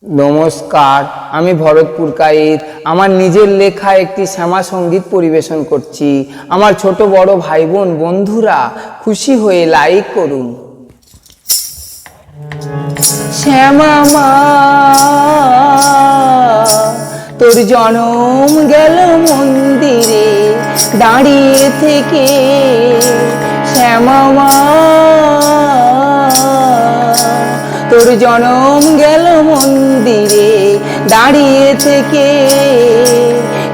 নমস্কার, আমি ভরতপুর কাইত আমার নিজের লেখা একটি শ্যামা সঙ্গীত পরিবেশন করছি। আমার ছোট বড় ভাই বোন বন্ধুরা খুশি হয়ে লাইক করুন। শ্যামা মা তোর জনম গেল মন্দিরে দাঁড়িয়ে থেকে, শ্যামা মা তোর জনম গেল মন্দিরে দাঁড়িয়ে থেকে।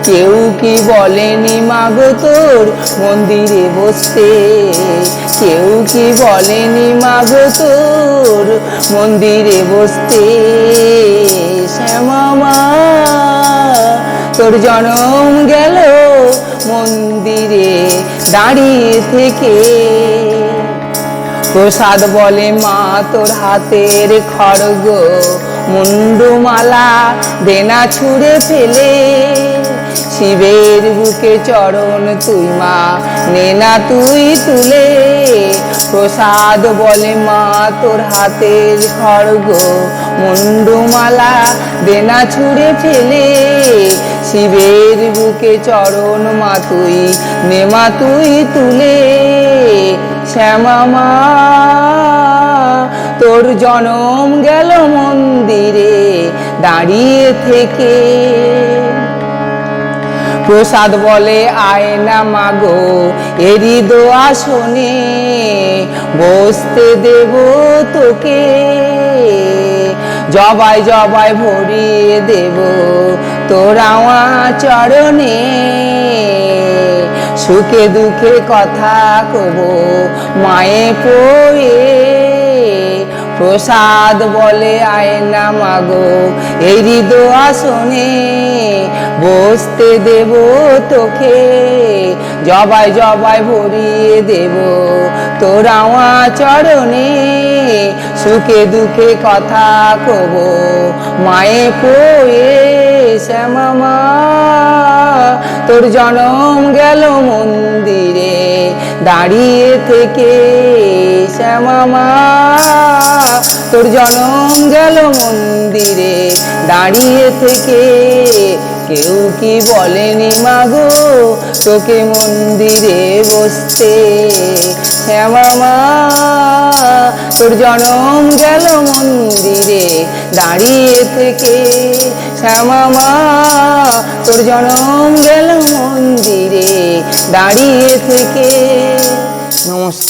কেউ কি বলেনি মাগো তোর মন্দিরে বসতে, কেউ কি বলেনি মাগো তোর মন্দিরে বসতে। শ্যামা মা তোর জনম গেল মন্দিরে দাঁড়িয়ে থেকে। প্রসাদ বলে মা তোর হাতের খড়গ, মুন্ডমালা দেনা ছুঁড়ে ফেলে। শিবের বুকে চরণ তুই মা নেনা তুই তুলে। প্রসাদ বলে মা তোর হাতের খড়গ, মুন্ডমালা দেনা ছুঁড়ে ফেলে। শিবের বুকে চরণ মা তুই নেমা তুই তুলে। শ্যামা মা তোর জনম গেল মন্দিরে দাঁড়িয়ে থেকে। প্রসাদ বলে আয়না মাগো এরি আসনে, বসতে দেব তোকে। জবাই জবাই ভরিয়ে দেব তোর আমার চরণে। সুখে দুঃখে কথা কব মায়ে পড়ে। প্রসাদ বলে আয়না মাগো এই আসনে, বসতে দেব তোকে। জবাই জবাই ভরিয়ে দেব তোর আমার চরণে। সুখে দুঃখে কথা কব মায়ে পড়ে। শ্যামা মা তোর জনম গেল মন্দিরে দাঁড়িয়ে থেকে। শ্যামা মা তোর জনম গেল মন্দিরে দাঁড়িয়ে থেকে। কেউ কি বলেনি মাগো তোকে মন্দিরে বসতে। শ্যামা মা তোর জনম গেল মন্দিরে দাঁড়িয়ে থেকে। শ্যামা মা তোর জনম গেল মন্দিরে দাঁড়িয়ে থেকে। নমস্কার।